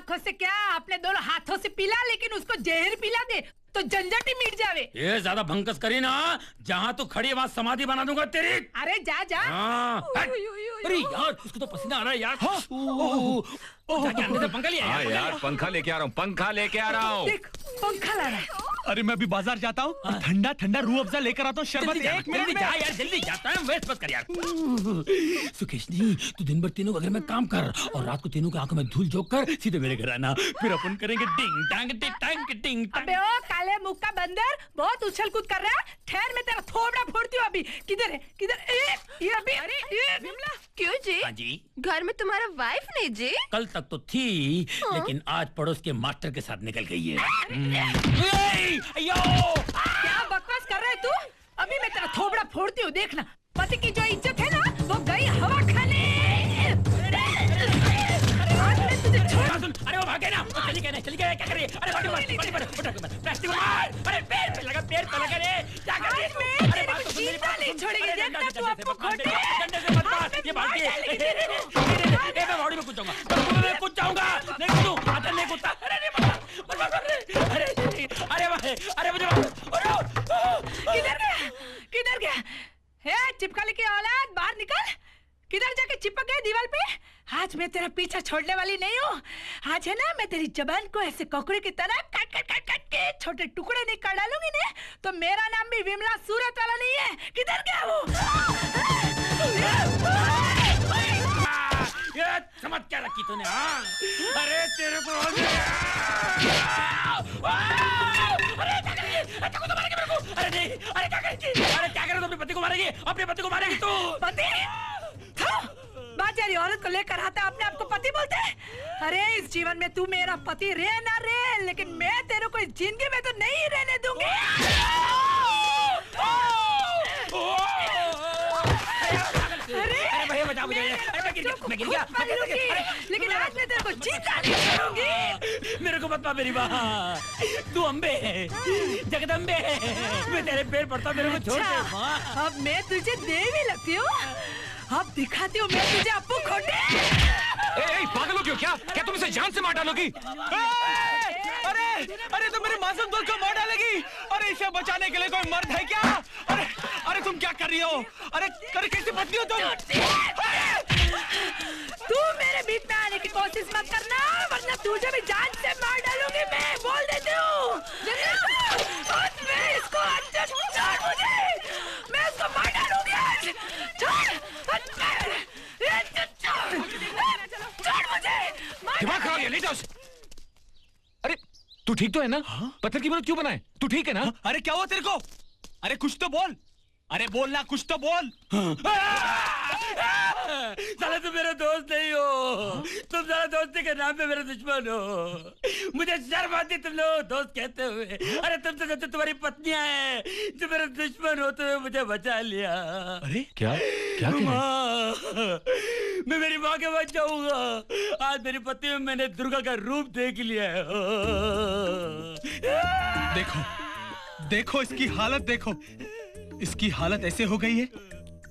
आँखों से क्या, अपने दोनों हाथों से पिला, लेकिन उसको जहर पिला दे तो झंझट ही मिट जावे। ये ज्यादा भंकस करी ना, जहाँ तू खड़ी है वहाँ समाधि बना दूंगा तेरी। अरे जा जा। अरे यार उसको तो पसीना आ रहा है यार। जाके अंदर से पंखा लिया हाँ यार पंखा लेके आ रहा हूँ, पंखा लेके आ रहा हूँ। देख पंखा ला रहा है। अरे मैं अभी बाजार जाता हूँ, ठंडा ठंडा रूह अफ़ज़ा लेकर आता हूँ, शरबत। एक मिनट में जा यार, जल्दी जाता है, वेस्ट मत कर यार। सुकेश जी तू दिन भर तीनों घर में काम कर और रात को तीनों की आंखों में धूल झोंक कर सीधे मेरे घर आना, फिर अपन करेंगे डिंग टांग टिक टांग टिंग टांग। अबे ओ काले मुंह का बंदर, बहुत उछल कूद कर रहा है। ठहर मैं तेरा थोबड़ा फोड़ती हूँ अभी। किधर है किधर? ये अभी। अरे ये विमला। क्यों जी? हाँ जी। घर में तुम्हारा वाइफ नहीं जी? कल तक तो थी, लेकिन आज पड़ोस के मास्टर के साथ निकल गई है। क्या बकवास कर रहा है तू? अभी मैं तेरा थोबड़ा फोड़ती हूँ, देखना। पति की जो इज्जत है ना, वो गई हवा खाने। अरे वो भागे ना, चली गई, क्या कर रही है? अरे प्लास्टिक मार, अरे पैर पे लगा रे, क्या कर रही है तू? अरे बात तो सुन मेरी, बात नहीं छोड़ेगी, देखना तू आपको खोटे। डंडे से मत मार, ये बाल्टी है। मैं बावड़ी में कूद जाऊंगा, मैं कूद जाऊंगा, नहीं कूदूं, आधा नहीं कूदता। अरे नहीं, अरे मुझे किधर गया? हे चिपकली की औलाद, बाहर निकल। किधर जाके चिपक गए दीवार पे? आज मैं तेरा पीछा छोड़ने वाली नहीं हूँ। आज है ना, मैं तेरी जबान को ऐसे ककड़ी की तरह काट के छोटे टुकड़े निकाल डालूंगी ना, तो मेरा नाम भी विमला सूरत वाला नहीं है। किधर गया वो? ये समझ क्या रखी तूने? हाँ अरे तेरे को अरे नहीं, अरे क्या करेगी? अरे क्या करे? तो अपने पति को मारेगी, अपने पति को मारेगी तू। पति? बाजारी औरत को लेकर आता अपने आप को पति बोलते हैं? अरे इस जीवन में तू मेरा पति रे ना रे, लेकिन मैं तेरे को इस जिंदगी में तो नहीं रहने दूंगी। अरे भैया बचा मुझे, मैं गिर गया। लेकिन आज मैं तेरे को जिंदा नहीं छोड़ूंगी। मेरे को मत पा मेरी माँ, तू अम्बे है, जगदम्बे है, मैं तेरे पैर पड़ता, मेरे को छोड़ दे माँ। अब मैं तुझे देवी लगती हूँ, अब दिखाती हूँ मैं तुझे अप्पू खोटे। पागल हो क्या? क्या तुम इसे जान से मार डालोगी? अरे तुम मेरे मासूम दोस्त को मार डालेगी? अरे इसे बचाने के लिए कोई मर्द है क्या? अरे तुम क्या कर रही हो? अरे कैसी पत्नी हो तुम? तू मेरे बीच में आने की कोशिश मत करना, वरना तुझे भी जान से मार डालूंगी मैं, बोल देती हूँ। मैं इसको छोड़ मुझे, मैं इसको मार डालूंगी आज। छोड़ मुझे, दिमाग खराब है, ले जाओ। अरे तू ठीक तो है ना? पत्थर की मदद क्यों बनाए? तू ठीक है ना? अरे क्या हुआ तेरे को? अरे कुछ तो बोल, अरे बोलना, कुछ तो बोल। साला तुम मेरा दोस्त नहीं हो, तुम साला दोस्ती के नाम पे मेरे दुश्मन हो। मुझे शर्म आती तुम लोग दोस्त कहते हुए। अरे तुमसे तो तुम्हारी पत्नियां हैं जो मेरे दुश्मन होते हुए मुझे बचा लिया। अरे क्या क्या माँ, मैं मेरी माँ के बच जाऊंगा। आज मेरी पत्नी में मैंने दुर्गा का रूप देख लिया है। देखो इसकी हालत देखो। इसकी हालत ऐसे हो गई है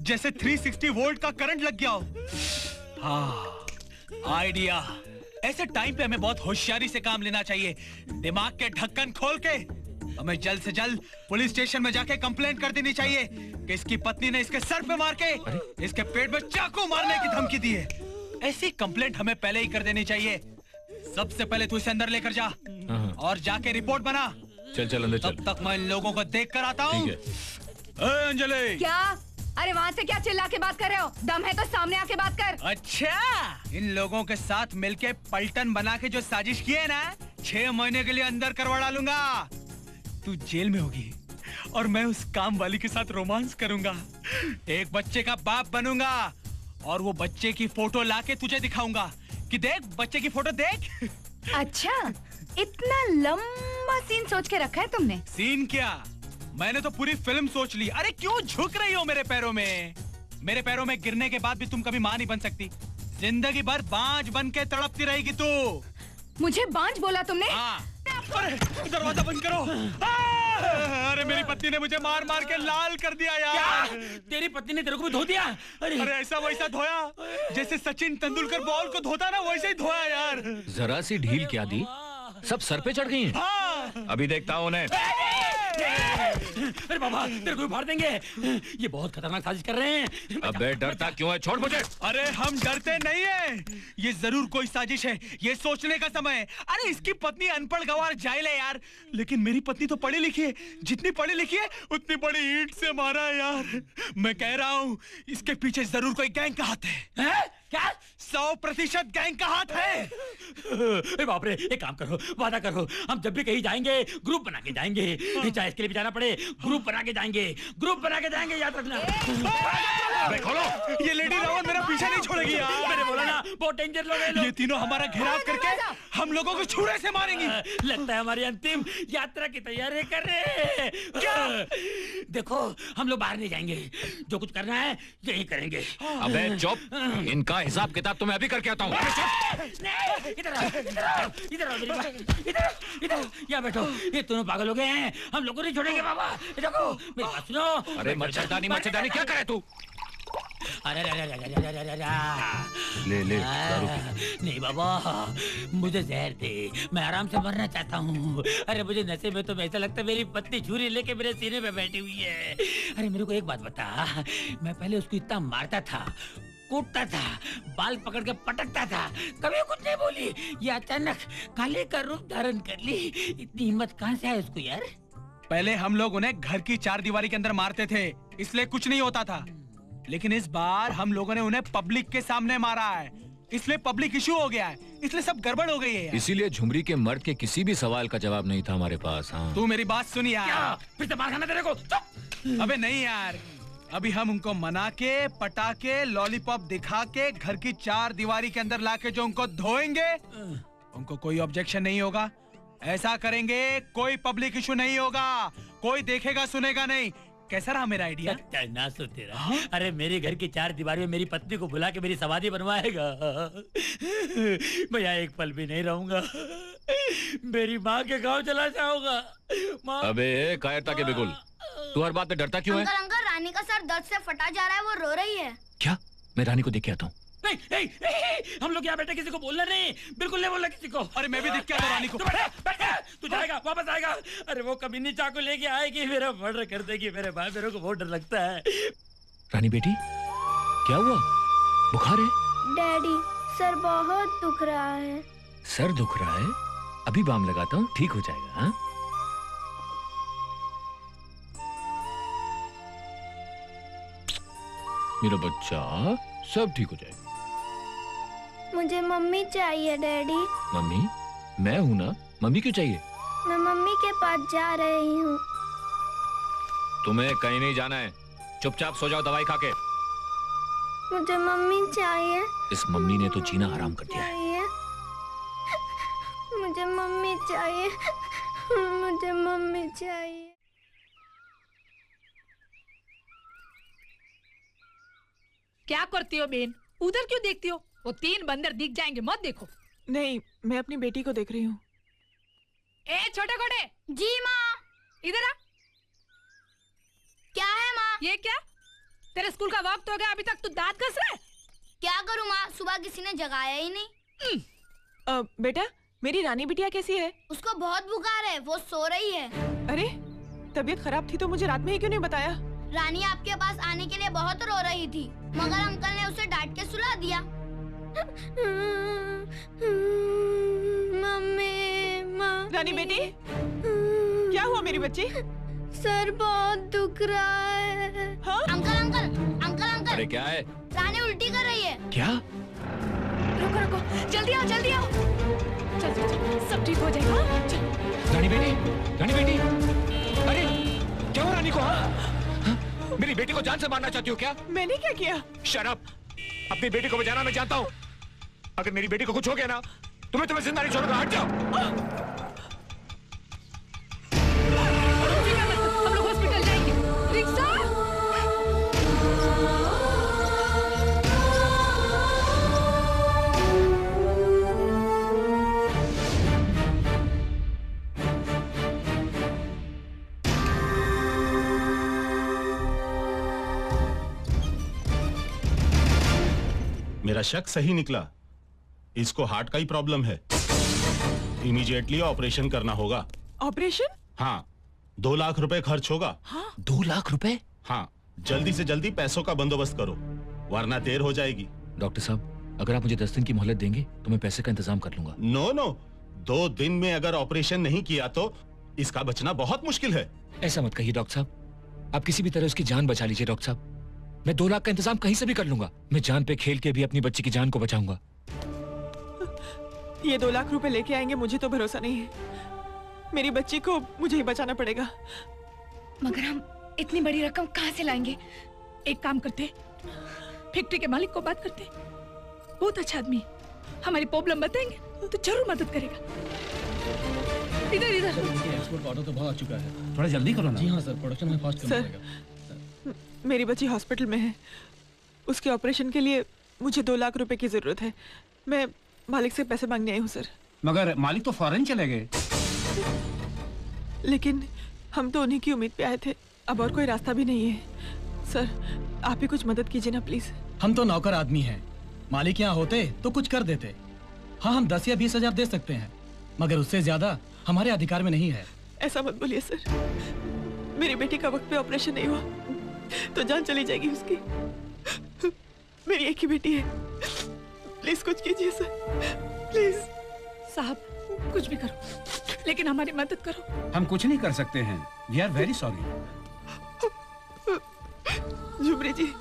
जैसे 360 वोल्ट का करंट लग गया हो। हाँ, आइडिया। ऐसे टाइम पे हमें बहुत होशियारी से काम लेना चाहिए। दिमाग के ढक्कन खोल के हमें जल्द से जल्द पुलिस स्टेशन में जाके कंप्लेंट कर देनी चाहिए कि इसकी पत्नी ने इसके सर पे मार के इसके पेट में चाकू मारने की धमकी दी है। ऐसी कंप्लेंट हमें पहले ही कर देनी चाहिए। सबसे पहले तू इसे अंदर लेकर जा और जाके रिपोर्ट बना। चल अंदर चल। तब तक मैं इन लोगों को देख कर आता हूँ। अंजलि, क्या? अरे वहाँ से क्या चिल्ला के बात कर रहे हो? दम है तो सामने आके बात कर। अच्छा, इन लोगों के साथ मिलके पलटन बना के जो साजिश की है ना, 6 महीने के लिए अंदर करवा डालूंगा। तू जेल में होगी और मैं उस काम वाली के साथ रोमांस करूंगा। एक बच्चे का बाप बनूंगा और वो बच्चे की फोटो लाके तुझे दिखाऊंगा कि देख बच्चे की फोटो देख। अच्छा, इतना लंबा सीन सोच के रखा है तुमने? सीन क्या, मैंने तो पूरी फिल्म सोच ली। अरे क्यों झुक रही हो मेरे पैरों में? मेरे पैरों में गिरने के बाद भी तुम कभी मां नहीं बन सकती। जिंदगी भर बांझ बन के तड़पती रहेगी तू। मुझे बांझ बोला तुमने? हाँ। अरे दरवाजा बंद करो। अरे मेरी पत्नी ने मुझे मार मार के लाल कर दिया यार। क्या? तेरी पत्नी ने तेरे को भी धो दिया? अरे ऐसा वैसा धोया जैसे सचिन तेंदुलकर बॉल को धोता ना, वैसे ही धोया यार। जरा सी ढील क्या दी, सब सर पे चढ़ गई हैं। हाँ। अभी देखता हूँ उन्हें। अरे बाबा, तेरे को भी फाड़ देंगे। ये बहुत खतरनाक साजिश कर रहे हैं। अबे डरता क्यों है, छोड़ मुझे। अरे हम डरते नहीं है, ये जरूर कोई साजिश है, ये सोचने का समय है। अरे इसकी पत्नी अनपढ़ गवार जाहिल है यार, लेकिन मेरी पत्नी तो पढ़ी लिखी है। जितनी पढ़ी लिखी है उतनी बड़ी ईंट से मारा है यार। मैं कह रहा हूँ इसके पीछे जरूर कोई गैंग का हाथ है। क्या? 100% गैंग का हाथ है। अरे बाप रे, एक काम करो, वादा करो, हम जब भी कहीं जाएंगे ग्रुप बना के जाएंगे। चाहे इसके लिए भी जाना पड़े, ग्रुप बना के जाएंगे, ग्रुप बना के जाएंगे, याद रखना। अबे खोलो। ये लेडी रावण मेरा पीछा नहीं छोड़ेगी यार। मैंने बोला ना, बहुत डेंजर लोग हैं ये लोग। तीनों हमारा घेराव करके हम लोगों को छुरे से मारेंगी। लगता है हमारी अंतिम यात्रा की तैयारी कर रहे हैं। क्या? देखो, हम लोग बाहर नहीं जाएंगे, जो कुछ करना है यही करेंगे। अबे चुप, इनका हिसाब किताब तो मैं अभी करके आता हूँ। नहीं, इधर आओ, इधर आओ, इधर आओ मेरी बात, इधर, इधर, यहाँ बैठो। ये दोनों पागल हो गए हैं, हम लोगों नहीं छोड़ेंगे बाबा। देखो, मेरी बात सुनो। अरे मच्छरदानी क्या करे तू? अरे ले ले दारू पी। नहीं बाबा, मुझे जहर दे, मैं आराम से मरना चाहता हूँ। अरे मुझे नशे में तो ऐसा लगता है मेरी पत्नी छुरी लेके मेरे सीने पे बैठी हुई है। अरे मेरे को एक बात बता, मैं पहले उसको इतना मारता था, कूटता था, बाल पकड़ के पटकता था, कभी कुछ नहीं बोली। ये अचानक काले का रूप धारण कर ली, इतनी हिम्मत कहाँ से है उसको यार? पहले हम लोग उन्हें घर की 4 दीवारी के अंदर मारते थे, इसलिए कुछ नहीं होता था। लेकिन इस बार हम लोगों ने उन्हें पब्लिक के सामने मारा है, इसलिए पब्लिक इशू हो गया है, इसलिए सब गड़बड़ हो गई है यार। इसीलिए झुमरी के मर्द के किसी भी सवाल का जवाब नहीं था हमारे पास। हाँ, तू मेरी बात सुन यार। क्या? फिर से मार खाना तेरे को? चुप! अबे नहीं यार, अभी हम उनको मना के, पटा के, लॉलीपॉप दिखा के घर की 4 दीवारी के अंदर लाके जो उनको धोएंगे, उनको कोई ऑब्जेक्शन नहीं होगा। ऐसा करेंगे कोई पब्लिक इशू नहीं होगा, कोई देखेगा सुनेगा नहीं। कैसा रहा मेरा आइडिया? ना सो तेरा। अरे मेरे घर की 4 दीवारी में मेरी पत्नी को बुला के मेरी समाधि बनवाएगा। मैं यहाँ एक पल भी नहीं रहूंगा, मेरी माँ के गांव चला जाऊंगा। माँ। अबे कायरता के बिगुल, तू हर बात में डरता क्यों है? अंकल अंकल, रानी का सर दर्द से फटा जा रहा है, वो रो रही है। क्या? मैं रानी को देख के आता हूँ। नहीं, नहीं, नहीं, हम लोग यहाँ बैठे, किसी को बोलना नहीं, बिल्कुल नहीं बोलना किसी को। अरे मैं भी देख के आता रानी को। तू बैठ, तू जाएगा, वापस आएगा। अरे वो कमीनी चाकू लेके आएगी, मेरा मर्डर कर देगी। मेरे भाई, मेरे को बहुत डर लगता है। रानी बेटी, क्या हुआ? बुखार है? डैडी, सर बहुत दुख रहा है। सर दुख रहा है? अभी बाम लगाता हूँ, ठीक हो जाएगा। हाँ? मेरा बच्चा, सब ठीक हो जाएगा। मुझे मम्मी चाहिए डैडी। मम्मी? मैं हूं ना, मम्मी क्यों चाहिए? मैं मम्मी के पास जा रही हूँ। तुम्हें कहीं नहीं जाना है, चुपचाप सो जाओ दवाई खा के। मुझे मम्मी चाहिए। इस मम्मी ने तो जीना हराम कर दिया है। मुझे मम्मी चाहिए, मुझे मम्मी चाहिए। क्या करती हो बेन? उधर क्यों देखती हो? वो 3 बंदर दिख जाएंगे, मत देखो। नहीं, मैं अपनी बेटी को देख रही हूँ। ए छोटे कोटे, जी माँ। इधर आ। क्या है माँ? ये क्या? तेरे स्कूल का वक्त हो गया, अभी तक तू दांत घस रहा है? क्या करूँ माँ, सुबह किसी ने जगाया ही नहीं। बेटा, मेरी रानी बिटिया कैसी है? उसको बहुत बुखार है, वो सो रही है। अरे, तबीयत खराब थी तो मुझे रात में ही क्यों नहीं बताया? रानी आपके पास आने के लिए बहुत रो रही थी, मगर अंकल ने उसे डांट के सुला दिया। मम्मी, माँ। रानी बेटी, क्या हुआ मेरी बच्ची? सर बहुत दुख रहा है। हाँ? अंकल अंकल अंकल अंकल, अरे क्या है? रानी उल्टी कर रही है। क्या? रुको रुको, जल्दी आओ, जल्दी आओ। चल चल चल, सब ठीक हो जाएगा। चल। रानी बेटी, रानी बेटी, अरे क्या हुआ रानी को? हाँ? मेरी बेटी को जान से मारना चाहती हो क्या? मैंने क्या किया? शराब, अपनी बेटी को बचाना मैं जानता हूँ। अगर मेरी बेटी को कुछ हो गया ना, तुम्हें जिंदा नहीं छोड़ूंगा। हट जाओ। हम लोग हॉस्पिटल जाएंगे। रिक्शा? मेरा शक सही निकला। इसको हार्ट का ही प्रॉब्लम है। इमीडिएटली ऑपरेशन करना होगा। ऑपरेशन? हाँ, 2 लाख रुपए खर्च होगा। 2 लाख रुपए? हाँ, जल्दी से जल्दी पैसों का बंदोबस्त करो, वरना देर हो जाएगी। डॉक्टर साहब, अगर आप मुझे 10 दिन की मोहलत देंगे तो मैं पैसे का इंतजाम कर लूंगा। नो, 2 दिन में अगर ऑपरेशन नहीं किया तो इसका बचना बहुत मुश्किल है। ऐसा मत कहिए डॉक्टर साहब, आप किसी भी तरह उसकी जान बचा लीजिए डॉक्टर साहब। मैं 2 लाख का इंतजाम कहीं से भी कर लूंगा। मैं जान पे खेल के भी अपनी बच्ची की जान को बचाऊंगा। ये 2 लाख रुपए लेके आएंगे, मुझे तो भरोसा नहीं है। मेरी बच्ची को मुझे ही बचाना पड़ेगा। मगर हम इतनी बड़ी रकम कहाँ से लाएंगे? एक काम करते, फैक्ट्री के मालिक को बात करते। बहुत अच्छा आदमी, हमारी प्रॉब्लम बताएंगे तो जरूर मदद करेगा। इधर एक्सपोर्ट ऑर्डर तो बहुत आ चुका है, थोड़ा जल्दी करो ना। जी हाँ सर, प्रोडक्शन में फास्ट करना पड़ेगा। मेरी बच्ची हॉस्पिटल में है, उसके ऑपरेशन के लिए मुझे 2 लाख रुपए की जरूरत है। मैं मालिक से पैसे मांगने आई हूँ सर। मगर मालिक तो फॉरेन चले गए। लेकिन हम तो उन्हीं की उम्मीद पे आए थे, अब और कोई रास्ता भी नहीं है। सर, आप ही कुछ मदद कीजिए ना प्लीज। हम तो नौकर आदमी हैं, मालिक यहाँ होते तो कुछ कर देते। हाँ, हम 10 या 20 हजार दे सकते हैं, मगर उससे ज्यादा हमारे अधिकार में नहीं है। ऐसा मत बोलिए सर, मेरी बेटी का वक्त पे ऑपरेशन नहीं हुआ तो जान चली जाएगी उसकी। मेरी एक ही बेटी है, प्लीज कुछ कीजिए सर, प्लीज। साहब, कुछ भी करो, लेकिन हमारी मदद करो। हम कुछ नहीं कर सकते हैं, we are very sorry. Jhumri ji,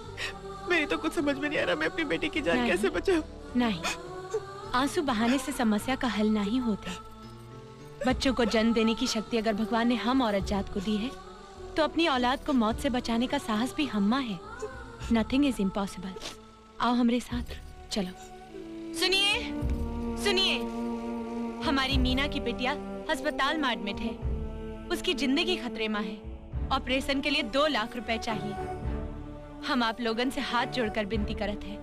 मेरी तो कुछ समझ में नहीं आ रहा, मैं अपनी बेटी की जान कैसे बचाऊं? नहीं, आंसू बहाने से समस्या का हल नहीं होता। बच्चों को जन्म देने की शक्ति अगर भगवान ने हम औरत जात को दी है, तो अपनी औलाद को मौत से बचाने का साहस भी हम्मा है। Nothing is impossible. आओ हमारे साथ, चलो। सुनिए, सुनिए, हमारी मीना की बिटिया अस्पताल में एडमिट है, उसकी जिंदगी खतरे में है। ऑपरेशन के लिए 2 लाख रुपए चाहिए। हम आप लोगन से हाथ जोड़कर विनती करत है,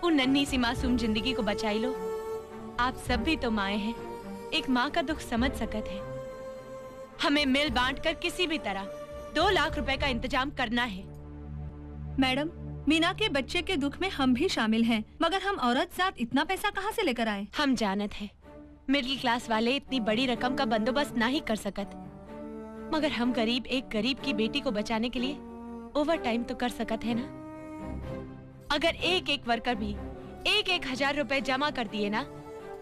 उन नन्ही सी मासूम जिंदगी को बचाई लो। आप सब भी तो माए हैं, एक माँ का दुख समझ सकत है। हमें मिल बांट कर किसी भी तरह 2 लाख रुपए का इंतजाम करना है। मैडम, मीना के बच्चे के दुख में हम भी शामिल हैं, मगर हम औरत जात इतना पैसा कहाँ से लेकर आए? हम जानत है, मिडिल क्लास वाले इतनी बड़ी रकम का बंदोबस्त ना ही कर सकत, मगर हम गरीब एक गरीब की बेटी को बचाने के लिए ओवर टाइम तो कर सकत है ना। अगर एक एक वर्कर भी 1-1 हजार रुपए जमा कर दिए ना,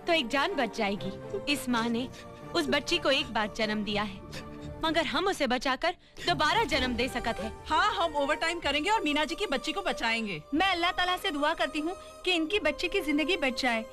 तो एक जान बच जाएगी। इस माँ ने उस बच्ची को एक बार जन्म दिया है, मगर हम उसे बचाकर दोबारा जन्म दे सकत है। हाँ, हम ओवर टाइम करेंगे और मीना जी की बच्ची को बचाएंगे। मैं अल्लाह ताला से दुआ करती हूँ कि इनकी बच्ची की जिंदगी बच जाए।